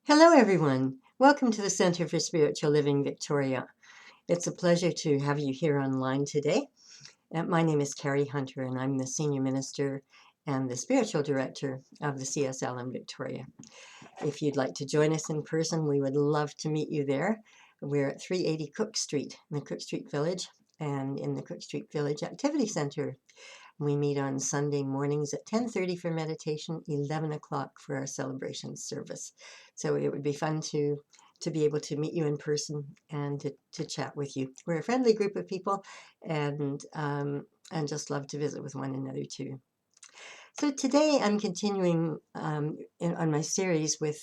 Hello, everyone. Welcome to the Center for Spiritual Living, Victoria. It's a pleasure to have you here online today. My name is Carrie Hunter, and I'm the Senior Minister and the Spiritual Director of the CSL in Victoria. If you'd like to join us in person, we would love to meet you there. We're at 380 Cook Street in the Cook Street Village and in the Cook Street Village Activity Center. We meet on Sunday mornings at 10:30 for meditation, 11 o'clock for our celebration service. So it would be fun to be able to meet you in person and to chat with you. We're a friendly group of people and just love to visit with one another too. So today I'm continuing on my series with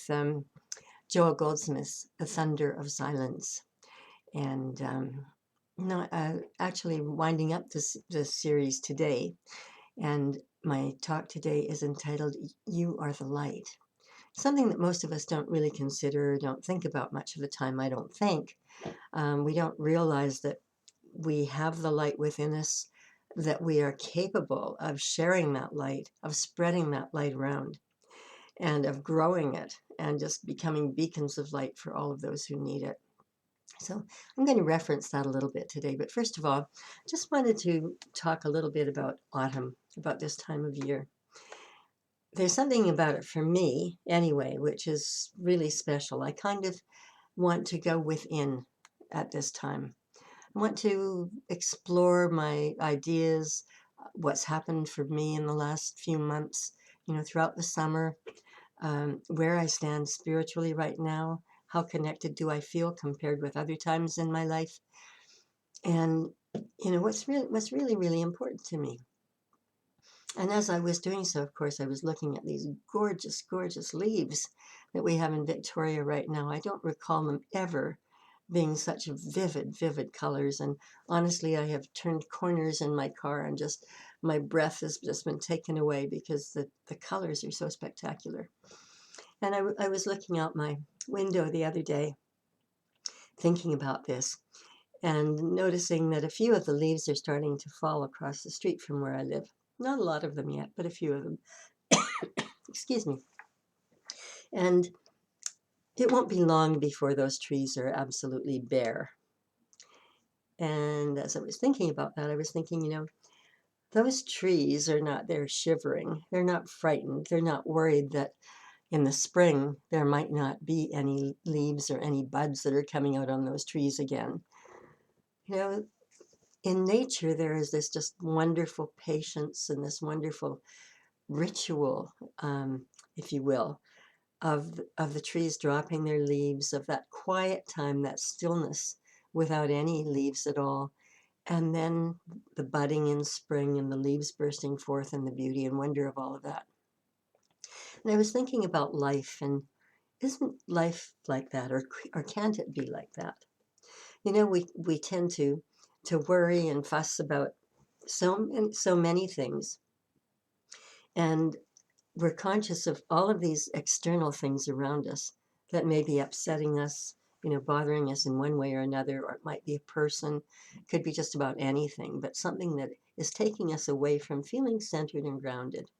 Joel Goldsmith's The Thunder of Silence. And actually winding up this series today. And my talk today is entitled, You Are the Light. Something that most of us don't really consider, don't think about much of the time, I don't think. We don't realize that we have the light within us, that we are capable of sharing that light, of spreading that light around, and of growing it, and just becoming beacons of light for all of those who need it. So I'm going to reference that a little bit today. But first of all, just wanted to talk a little bit about autumn, about this time of year. There's something about it for me, anyway, which is really special. I kind of want to go within at this time. I want to explore my ideas, what's happened for me in the last few months, throughout the summer, where I stand spiritually right now. How connected do I feel compared with other times in my life? And what's really, really important to me. And as I was doing so, of course, I was looking at these gorgeous, gorgeous leaves that we have in Victoria right now. I don't recall them ever being such vivid, vivid colors. And honestly, I have turned corners in my car and just my breath has just been taken away because the colors are so spectacular. And I was looking out my window the other day, thinking about this and noticing that a few of the leaves are starting to fall across the street from where I live. Not a lot of them yet, but a few of them. Excuse me. And it won't be long before those trees are absolutely bare. And as I was thinking about that, I was thinking, those trees are not there shivering. They're not frightened. They're not worried that in the spring there might not be any leaves or any buds that are coming out on those trees again. In nature, there is this just wonderful patience and this wonderful ritual, if you will, of the trees dropping their leaves, of that quiet time, that stillness without any leaves at all. And then the budding in spring and the leaves bursting forth and the beauty and wonder of all of that. And I was thinking about life, and isn't life like that, or can't it be like that? We tend to worry and fuss about so many things, and we're conscious of all of these external things around us that may be upsetting us, bothering us in one way or another, or it might be a person, could be just about anything, but something that is taking us away from feeling centered and grounded.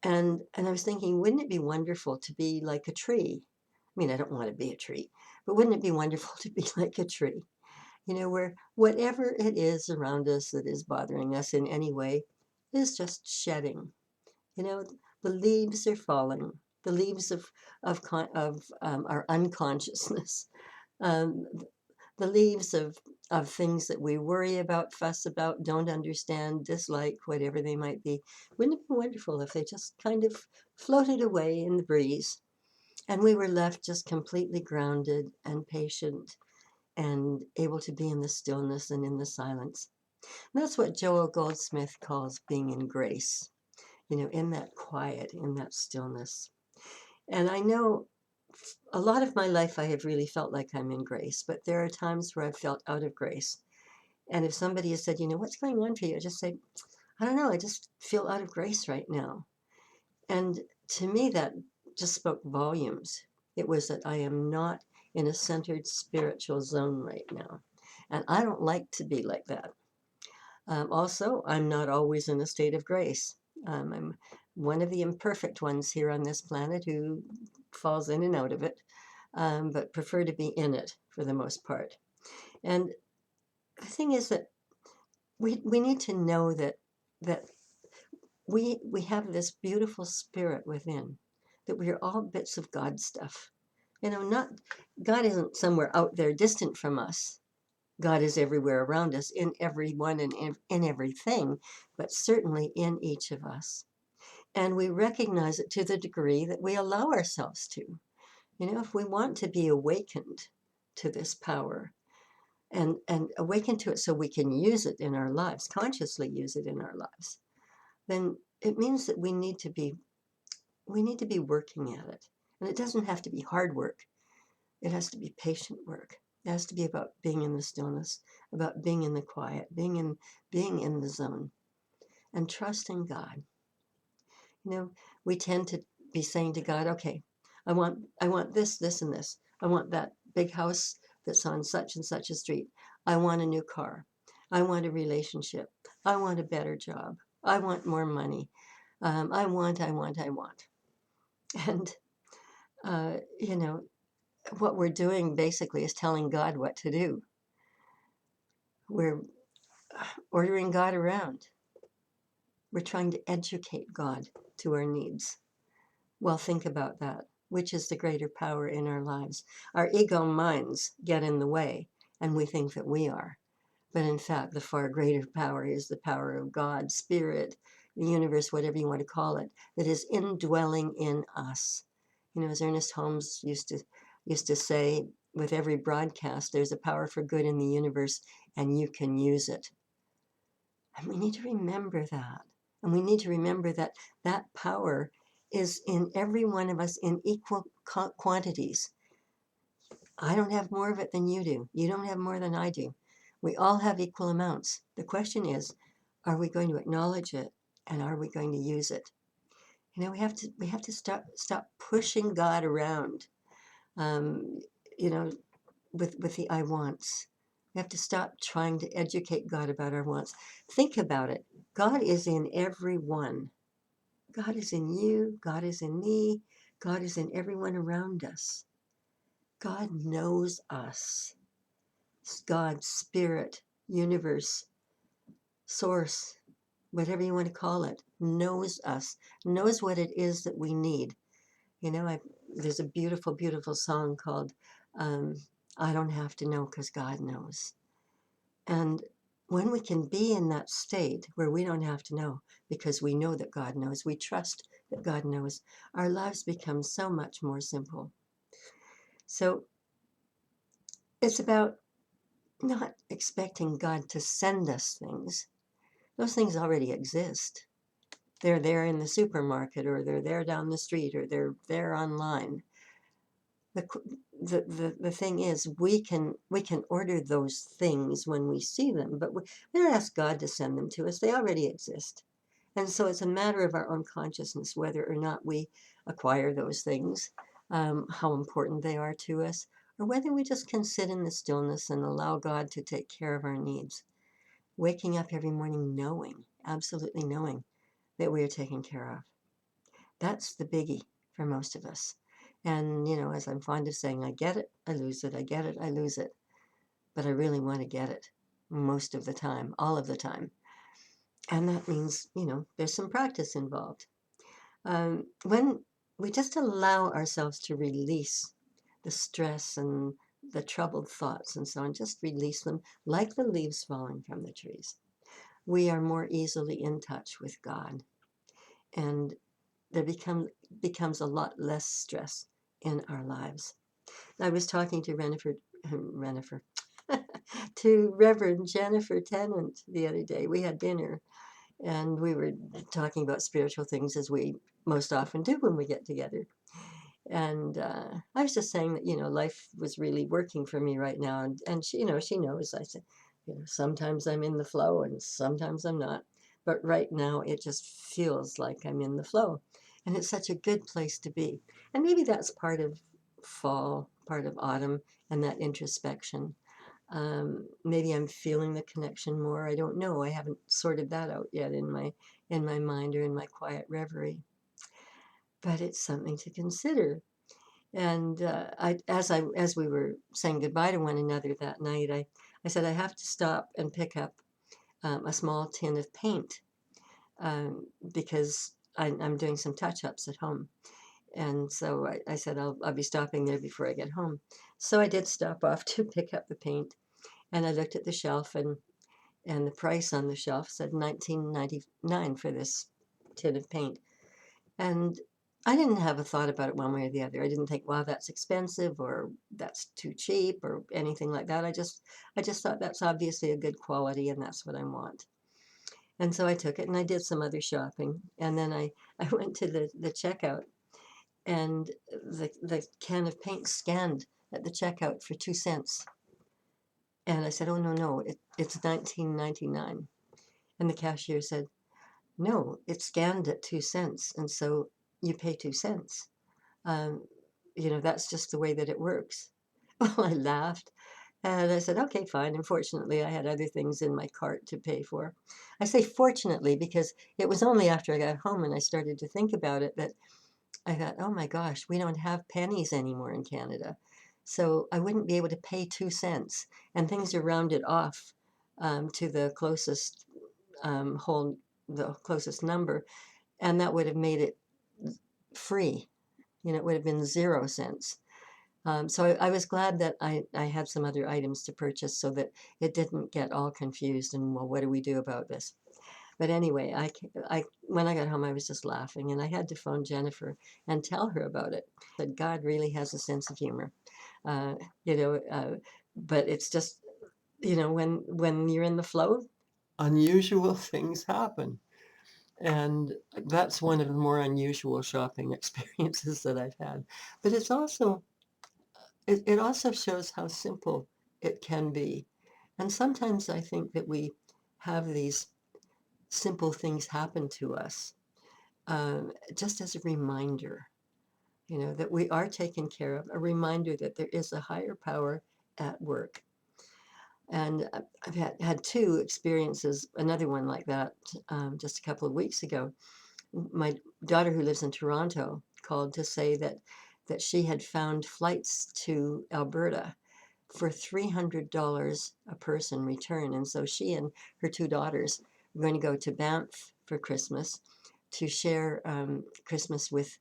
And I was thinking, wouldn't it be wonderful to be like a tree? I mean, I don't want to be a tree, but wouldn't it be wonderful to be like a tree? Where whatever it is around us that is bothering us in any way is just shedding. The leaves are falling. The leaves of our unconsciousness. Um, the leaves of things that we worry about, fuss about, don't understand, dislike, whatever they might be. Wouldn't it be wonderful if they just kind of floated away in the breeze and we were left just completely grounded and patient and able to be in the stillness and in the silence? And that's what Joel Goldsmith calls being in grace, in that quiet, in that stillness. And I know a lot of my life I have really felt like I'm in grace, but there are times where I've felt out of grace. And if somebody has said, what's going on for you? I just say, I don't know, I just feel out of grace right now. And to me, that just spoke volumes. It was that I am not in a centered spiritual zone right now. And I don't like to be like that. Also, I'm not always in a state of grace. I'm one of the imperfect ones here on this planet who falls in and out of it, but prefer to be in it for the most part. And the thing is that we need to know that we have this beautiful spirit within, that we are all bits of God stuff. Not God isn't somewhere out there distant from us. God is everywhere around us, in everyone and in everything, but certainly in each of us. And we recognize it to the degree that we allow ourselves to. If we want to be awakened to this power and awaken to it so we can use it in our lives, consciously use it in our lives, then it means that we need to be working at it. And it doesn't have to be hard work. It has to be patient work. It has to be about being in the stillness, about being in the quiet, being in the zone, and trusting God. We tend to be saying to God, okay, I want this, this, and this. I want that big house that's on such and such a street. I want a new car. I want a relationship. I want a better job. I want more money. I want. And, what we're doing basically is telling God what to do. We're ordering God around. We're trying to educate God to our needs. Well, think about that. Which is the greater power in our lives? Our ego minds get in the way, and we think that we are. But in fact, the far greater power is the power of God, Spirit, the universe, whatever you want to call it, that is indwelling in us. As Ernest Holmes used to say, with every broadcast, there's a power for good in the universe, and you can use it. And we need to remember that. And we need to remember that that power is in every one of us in equal quantities. I don't have more of it than you do. You don't have more than I do. We all have equal amounts. The question is, are we going to acknowledge it, and are we going to use it? We have to stop pushing God around, with the I wants. We have to stop trying to educate God about our wants. Think about it. God is in everyone. God is in you. God is in me. God is in everyone around us. God knows us. God, Spirit, universe, source, whatever you want to call it, knows us, knows what it is that we need. There's a beautiful, beautiful song called I Don't Have to Know because God Knows. And when we can be in that state where we don't have to know because we know that God knows, we trust that God knows, our lives become so much more simple. So it's about not expecting God to send us things. Those things already exist. They're there in the supermarket, or they're there down the street, or they're there online. The thing is, we can order those things when we see them, but we don't ask God to send them to us. They already exist. And so it's a matter of our own consciousness whether or not we acquire those things, how important they are to us, or whether we just can sit in the stillness and allow God to take care of our needs. Waking up every morning knowing, absolutely knowing, that we are taken care of. That's the biggie for most of us. And, as I'm fond of saying, I get it, I lose it, I get it, I lose it. But I really want to get it most of the time, all of the time. And that means, there's some practice involved. When we just allow ourselves to release the stress and the troubled thoughts and so on, just release them like the leaves falling from the trees, we are more easily in touch with God. And there becomes a lot less stress in our lives. I was talking to to Reverend Jennifer Tennant the other day. We had dinner, and we were talking about spiritual things, as we most often do when we get together. And I was just saying that, life was really working for me right now. And she, she knows. I said, sometimes I'm in the flow and sometimes I'm not. But right now it just feels like I'm in the flow. And it's such a good place to be. And maybe that's part of fall, part of autumn, and that introspection. Maybe I'm feeling the connection more. I don't know. I haven't sorted that out yet in my mind or in my quiet reverie. But it's something to consider. And as we were saying goodbye to one another that night, I said, I have to stop and pick up a small tin of paint because I'm doing some touch-ups at home. And so I said, I'll be stopping there before I get home. So I did stop off to pick up the paint, and I looked at the shelf, and the price on the shelf said $19.99 for this tin of paint. And I didn't have a thought about it one way or the other. I didn't think, wow, that's expensive or that's too cheap or anything like that. I just thought that's obviously a good quality and that's what I want. And so I took it and I did some other shopping. And then I went to the checkout, and the can of paint scanned at the checkout for 2 cents. And I said, oh, no, no, it's $19.99. And the cashier said, no, it's scanned at 2 cents. And so you pay 2 cents. Um, that's just the way that it works. Well, I laughed and I said, okay, fine. Unfortunately, I had other things in my cart to pay for. I say fortunately because it was only after I got home and I started to think about it that I thought, oh my gosh, we don't have pennies anymore in Canada. So I wouldn't be able to pay 2 cents, and things are rounded off to the closest the closest number, and that would have made it free. It would have been 0 cents. So I was glad that I had some other items to purchase so that it didn't get all confused and, well, what do we do about this? But anyway, when I got home, I was just laughing, and I had to phone Jennifer and tell her about it. That God really has a sense of humor, uh, you know. But it's just, when you're in the flow, unusual things happen, and that's one of the more unusual shopping experiences that I've had. But it also shows how simple it can be, and sometimes I think that we have these simple things happen to us just as a reminder, that we are taken care of, a reminder that there is a higher power at work. And I've had two experiences, another one like that just a couple of weeks ago. My daughter, who lives in Toronto, called to say that she had found flights to Alberta for $300 a person return. And so she and her two daughters were going to go to Banff for Christmas to share Christmas with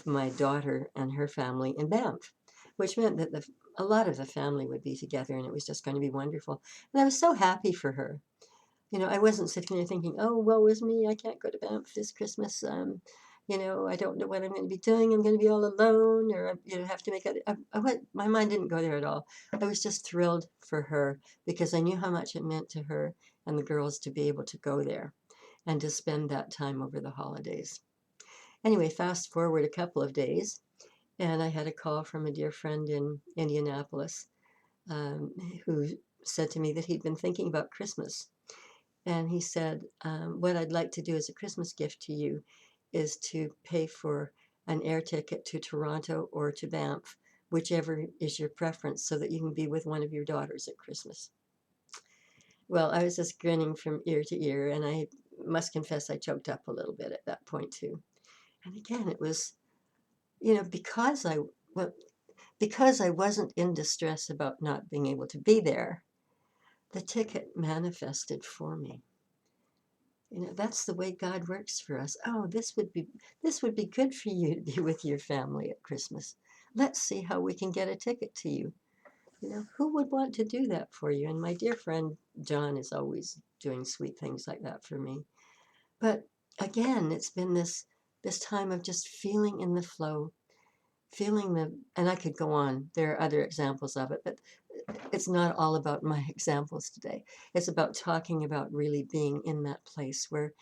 my daughter and her family in Banff, which meant that a lot of the family would be together, and it was just going to be wonderful. And I was so happy for her. I wasn't sitting there thinking, oh, woe is me, I can't go to Banff this Christmas. I don't know what I'm going to be doing. I'm going to be all alone, or have to make it. My mind didn't go there at all. I was just thrilled for her because I knew how much it meant to her and the girls to be able to go there and to spend that time over the holidays. Anyway, fast forward a couple of days, and I had a call from a dear friend in Indianapolis who said to me that he'd been thinking about Christmas. And he said, what I'd like to do as a Christmas gift to you is to pay for an air ticket to Toronto or to Banff, whichever is your preference, so that you can be with one of your daughters at Christmas. Well, I was just grinning from ear to ear, and I must confess I choked up a little bit at that point too. And again, it was, because because I wasn't in distress about not being able to be there, the ticket manifested for me. That's the way God works for us. Oh, this would be good for you to be with your family at Christmas. Let's see how we can get a ticket to you. Who would want to do that for you? And my dear friend John is always doing sweet things like that for me. But again, it's been this time of just feeling in the flow, and I could go on. There are other examples of it, but it's not all about my examples today. It's about talking about really being in that place where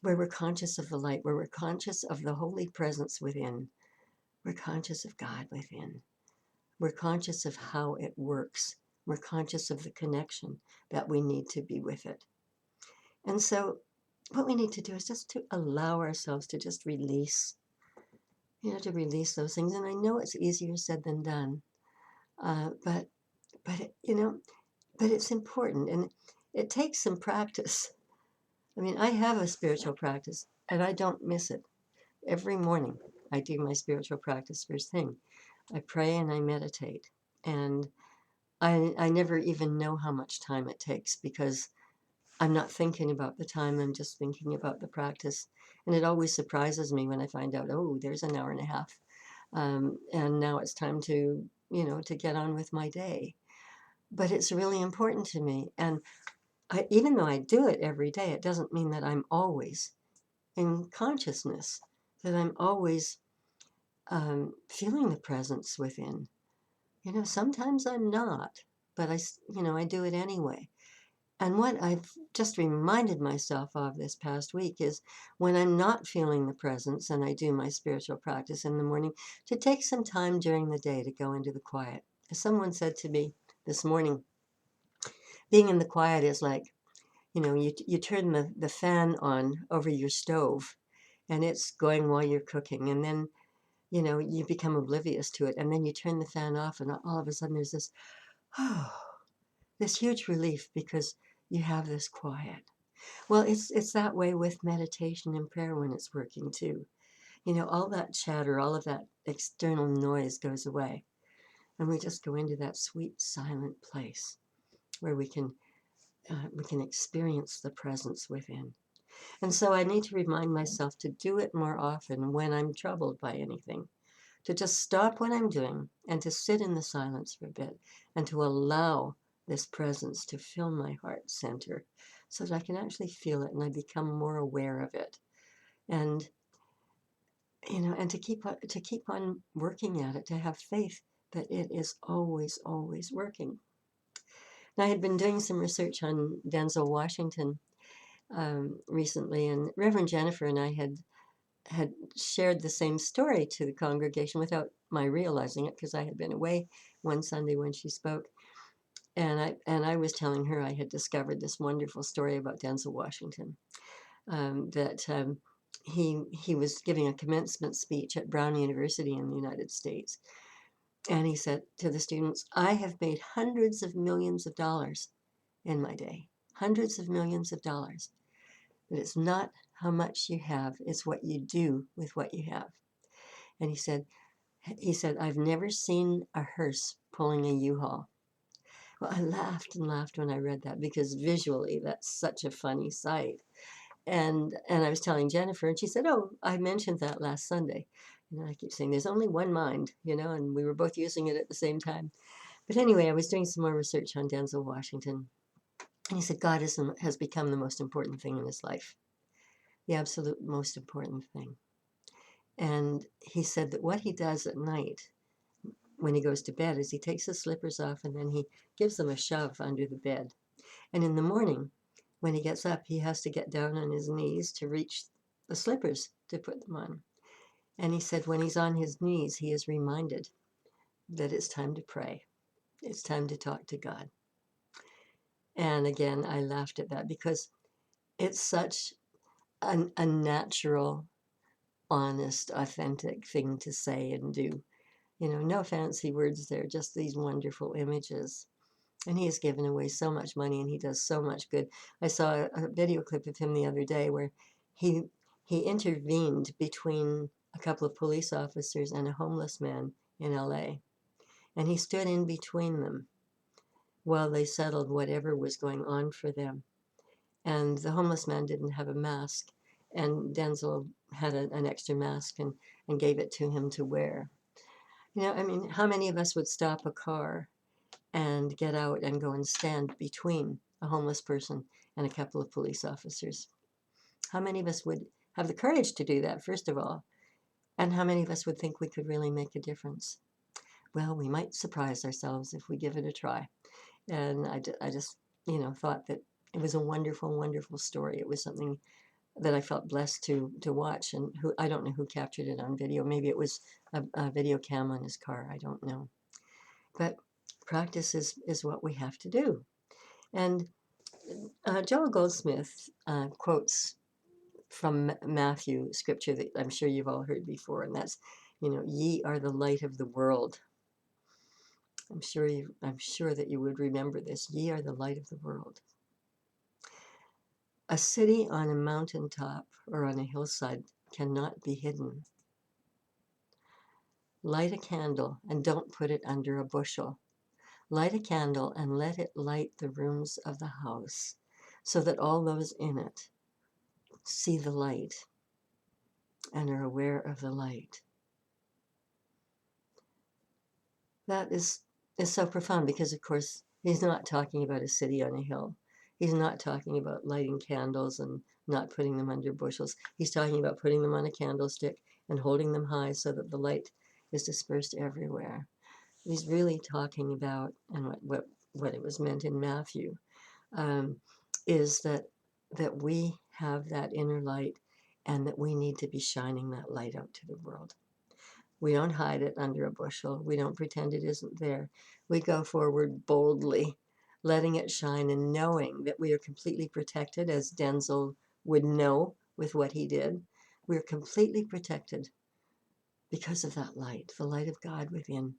we're conscious of the light, where we're conscious of the holy presence within. We're conscious of God within. We're conscious of how it works. We're conscious of the connection that we need to be with it. And so what we need to do is just to allow ourselves to just release, to release those things. And I know it's easier said than done, but it's important, and it takes some practice. I mean, I have a spiritual practice, and I don't miss it every morning. I do my spiritual practice first thing. I pray and I meditate. And I never even know how much time it takes because I'm not thinking about the time. I'm just thinking about the practice. And it always surprises me when I find out, oh, there's an hour and a half. And now it's time to, to get on with my day. But it's really important to me. And even though I do it every day, it doesn't mean that I'm always in consciousness, that I'm always feeling the presence within. Sometimes I'm not, but I do it anyway. And what I've just reminded myself of this past week is when I'm not feeling the presence and I do my spiritual practice in the morning, to take some time during the day to go into the quiet. As someone said to me this morning, being in the quiet is like, you turn the fan on over your stove and it's going while you're cooking. And then, you become oblivious to it. And then you turn the fan off and all of a sudden there's this, oh, this huge relief because you have this quiet. Well, it's that way with meditation and prayer when it's working too. All that chatter, all of that external noise goes away. And we just go into that sweet, silent place where we can experience the presence within. And so I need to remind myself to do it more often when I'm troubled by anything, to just stop what I'm doing and to sit in the silence for a bit and to allow this presence to fill my heart center so that I can actually feel it and I become more aware of it. And, and to keep on working at it, to have faith that it is always, always working. And I had been doing some research on Denzel Washington recently, and Reverend Jennifer and I had shared the same story to the congregation without my realizing it because I had been away one Sunday when she spoke. And I was telling her I had discovered this wonderful story about Denzel Washington, that he was giving a commencement speech at Brown University in the United States. And he said to the students, I have made hundreds of millions of dollars in my day, hundreds of millions of dollars. But it's not how much you have, it's what you do with what you have. And he said, I've never seen a hearse pulling a U-Haul. Well, I laughed and laughed when I read that because visually that's such a funny sight. And I was telling Jennifer, and she said, oh, I mentioned that last Sunday. And I keep saying there's only one mind, and we were both using it at the same time. But anyway, I was doing some more research on Denzel Washington. And he said God has become the most important thing in his life, the absolute most important thing. And he said that what he does at night when he goes to bed is he takes his slippers off and then he gives them a shove under the bed. And in the morning, when he gets up, he has to get down on his knees to reach the slippers to put them on. And he said when he's on his knees, he is reminded that it's time to pray. It's time to talk to God. And again, I laughed at that because it's such a natural, honest, authentic thing to say and do. No fancy words there, just these wonderful images. And he has given away so much money and he does so much good. I saw a video clip of him the other day where he intervened between a couple of police officers and a homeless man in LA. And he stood in between them while they settled whatever was going on for them. And the homeless man didn't have a mask, and Denzel had an extra mask and gave it to him to wear. How many of us would stop a car and get out and go and stand between a homeless person and a couple of police officers? How many of us would have the courage to do that, first of all? And how many of us would think we could really make a difference? Well, we might surprise ourselves if we give it a try. And I just, thought that it was a wonderful, wonderful story. It was something that I felt blessed to watch, and I don't know who captured it on video. Maybe it was a video cam on his car. I don't know. But practice is what we have to do. And Joel Goldsmith quotes from Matthew scripture that I'm sure you've all heard before, and that's, ye are the light of the world. I'm sure that you would remember this. Ye are the light of the world. A city on a mountaintop or on a hillside cannot be hidden. Light a candle and don't put it under a bushel. Light a candle and let it light the rooms of the house so that all those in it see the light and are aware of the light. That is so profound because, of course, he's not talking about a city on a hill. He's not talking about lighting candles and not putting them under bushels. He's talking about putting them on a candlestick and holding them high so that the light is dispersed everywhere. He's really talking about, and what it was meant in Matthew, um, is that we have that inner light and that we need to be shining that light out to the world. We don't hide it under a bushel. We don't pretend it isn't there. We go forward boldly, letting it shine and knowing that we are completely protected, as Denzel would know with what he did. We're completely protected because of that light, the light of God within,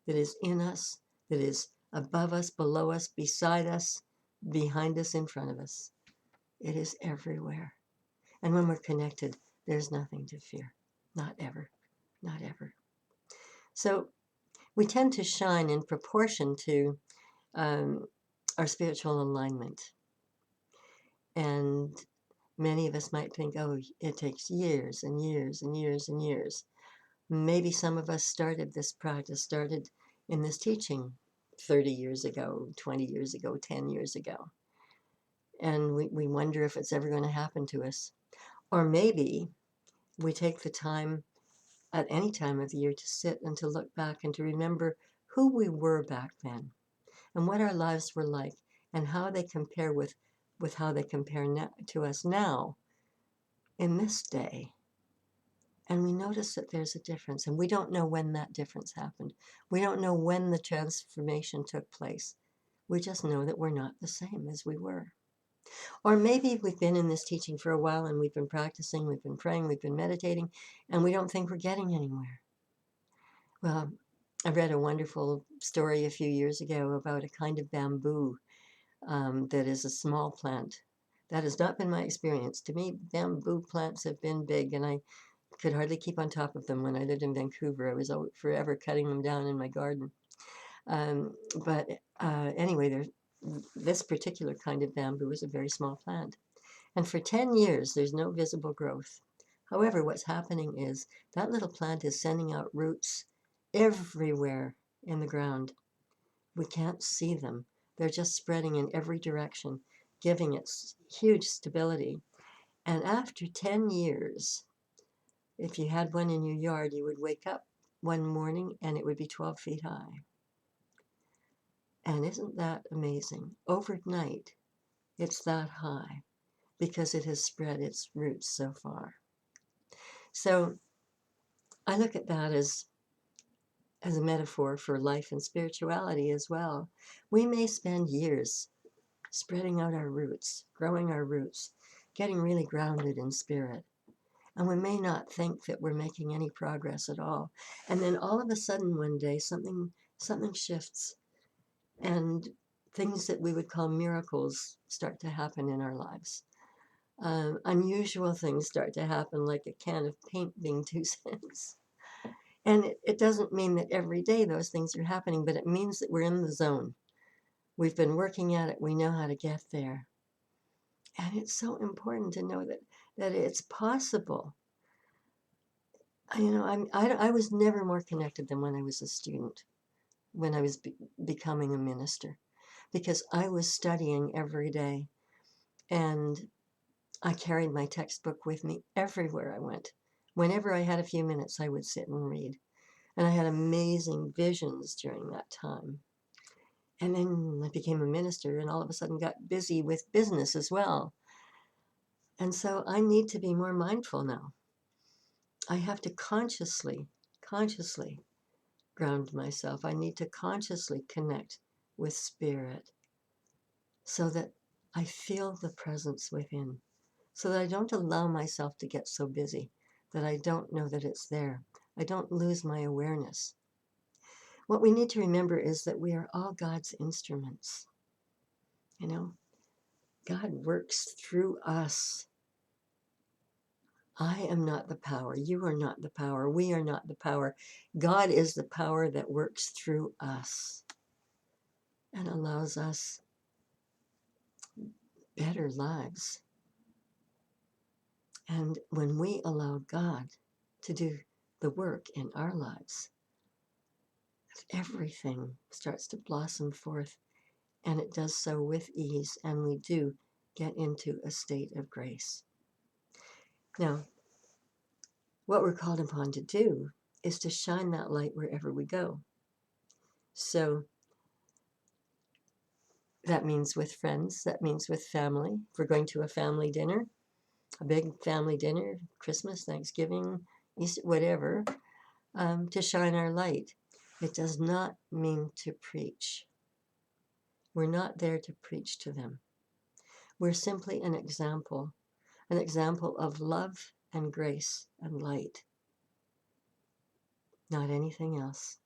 that is in us, that is above us, below us, beside us, behind us, in front of us. It is everywhere. And when we're connected, there's nothing to fear. Not ever. Not ever. So we tend to shine in proportion to our spiritual alignment. And many of us might think, oh, it takes years and years and years and years. Maybe some of us started this practice, started in this teaching 30 years ago, 20 years ago, 10 years ago. And we wonder if it's ever going to happen to us. Or maybe we take the time at any time of the year to sit and to look back and to remember who we were back then and what our lives were like and how they compare with how they compare to us now in this day. And we notice that there's a difference, and we don't know when that difference happened. We don't know when the transformation took place. We just know that we're not the same as we were. Or maybe we've been in this teaching for a while and we've been practicing, we've been praying, we've been meditating, and we don't think we're getting anywhere. Well, I read a wonderful story a few years ago about a kind of bamboo that is a small plant. That has not been my experience. To me, bamboo plants have been big, and I could hardly keep on top of them when I lived in Vancouver. I was forever cutting them down in my garden. But anyway, this particular kind of bamboo is a very small plant. And for 10 years, there's no visible growth. However, what's happening is that little plant is sending out roots everywhere in the ground. We can't see them. They're just spreading in every direction, giving it huge stability. And after 10 years, if you had one in your yard, you would wake up one morning and it would be 12 feet high. And isn't that amazing? Overnight, it's that high because it has spread its roots so far. So I look at that as a metaphor for life and spirituality as well. We may spend years spreading out our roots, growing our roots, getting really grounded in spirit. And we may not think that we're making any progress at all. And then all of a sudden one day something shifts and things that we would call miracles start to happen in our lives. Unusual things start to happen, like a can of paint being 2 cents. And it doesn't mean that every day those things are happening, but it means that we're in the zone. We've been working at it. We know how to get there. And it's so important to know that it's possible. I was never more connected than when I was a student, when I was becoming a minister, because I was studying every day. And I carried my textbook with me everywhere I went. Whenever I had a few minutes, I would sit and read. And I had amazing visions during that time. And then I became a minister and all of a sudden got busy with business as well. And so I need to be more mindful now. I have to consciously ground myself. I need to consciously connect with spirit so that I feel the presence within, so that I don't allow myself to get so busy that I don't know that it's there. I don't lose my awareness. What we need to remember is that we are all God's instruments. God works through us. I am not the power. You are not the power. We are not the power. God is the power that works through us and allows us better lives. And when we allow God to do the work in our lives, everything starts to blossom forth, and it does so with ease, and we do get into a state of grace. Now, what we're called upon to do is to shine that light wherever we go. So that means with friends, that means with family. If we're going to a family dinner, a big family dinner, Christmas, Thanksgiving, Easter, whatever, to shine our light. It does not mean to preach. We're not there to preach to them. We're simply an example of love and grace and light, not anything else.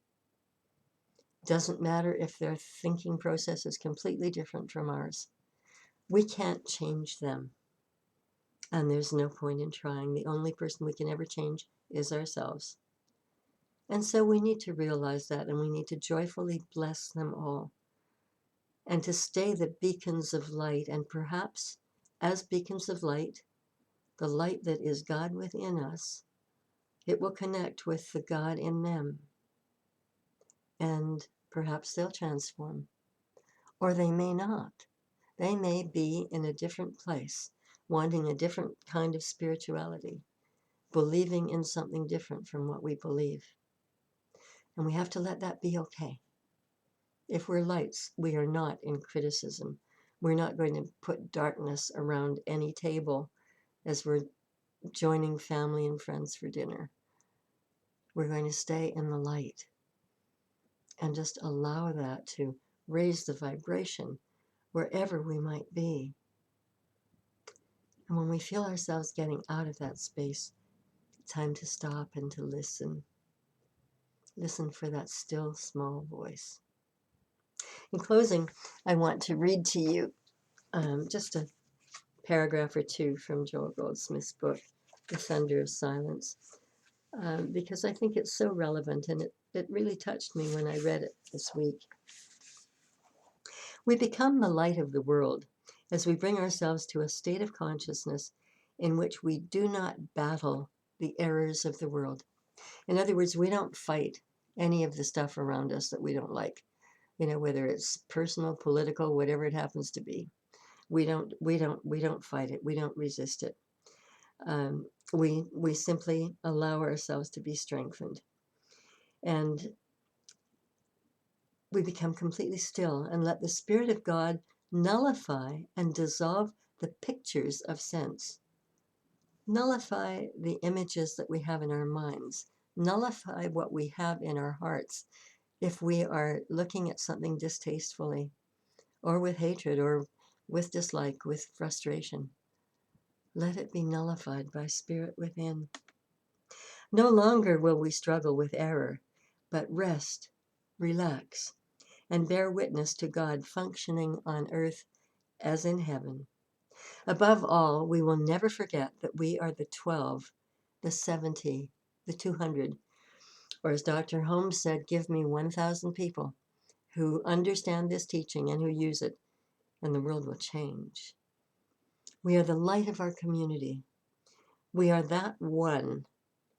Doesn't matter if their thinking process is completely different from ours. We can't change them. And there's no point in trying. The only person we can ever change is ourselves. And so we need to realize that, and we need to joyfully bless them all. And to stay the beacons of light, and perhaps as beacons of light, the light that is God within us, it will connect with the God in them. And perhaps they'll transform. Or they may not. They may be in a different place, wanting a different kind of spirituality, believing in something different from what we believe. And we have to let that be okay. If we're lights, we are not in criticism. We're not going to put darkness around any table as we're joining family and friends for dinner. We're going to stay in the light and just allow that to raise the vibration wherever we might be. And when we feel ourselves getting out of that space, time to stop and to listen. Listen for that still, small voice. In closing, I want to read to you just a paragraph or two from Joel Goldsmith's book, The Thunder of Silence, because I think it's so relevant, and it really touched me when I read it this week. We become the light of the world as we bring ourselves to a state of consciousness in which we do not battle the errors of the world. In other words, we don't fight any of the stuff around us that we don't like, whether it's personal, political, whatever it happens to be. We don't fight it. We don't resist it. We simply allow ourselves to be strengthened, and we become completely still and let the Spirit of God nullify and dissolve the pictures of sense, nullify the images that we have in our minds, nullify what we have in our hearts. If we are looking at something distastefully, or with hatred, or with dislike, with frustration, let it be nullified by Spirit within. No longer will we struggle with error, but rest, relax, and bear witness to God functioning on earth as in heaven. Above all, we will never forget that we are the 12, the 70, the 200, or as Dr. Holmes said, give me 1,000 people who understand this teaching and who use it, and the world will change. We are the light of our community. We are that one,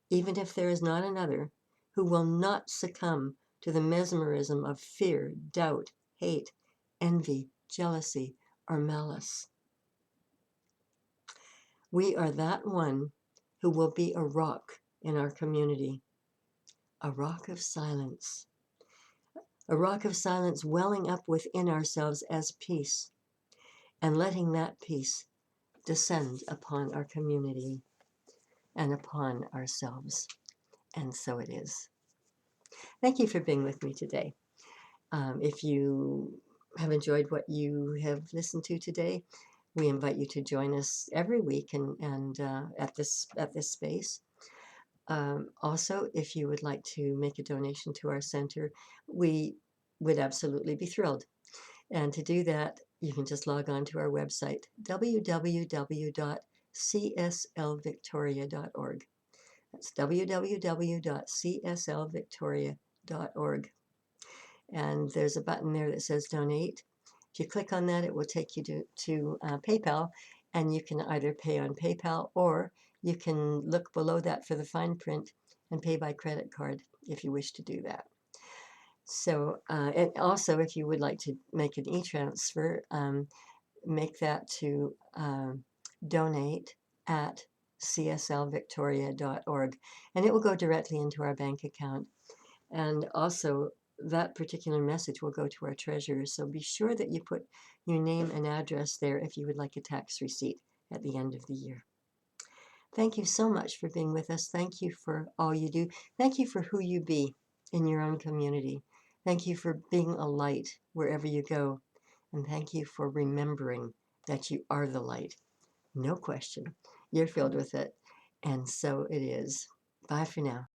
even if there is not another, who will not succumb to the mesmerism of fear, doubt, hate, envy, jealousy, or malice. We are that one who will be a rock in our community, a rock of silence, welling up within ourselves as peace, and letting that peace descend upon our community and upon ourselves. And so it is. Thank you for being with me today. If you have enjoyed what you have listened to today, we invite you to join us every week and at this space. Also, if you would like to make a donation to our center, we would absolutely be thrilled. And to do that, you can just log on to our website, www.godstuff.org. cslvictoria.org. That's www.cslvictoria.org. And there's a button there that says donate. If you click on that, it will take you to PayPal, and you can either pay on PayPal, or you can look below that for the fine print and pay by credit card if you wish to do that. So, and also, if you would like to make an e-transfer, make that to donate at cslvictoria.org, and it will go directly into our bank account. And also, that particular message will go to our treasurer. So be sure that you put your name and address there if you would like a tax receipt at the end of the year. Thank you so much for being with us. Thank you for all you do. Thank you for who you be in your own community. Thank you for being a light wherever you go. And thank you for remembering that you are the light. No question. You're filled with it. And so it is. Bye for now.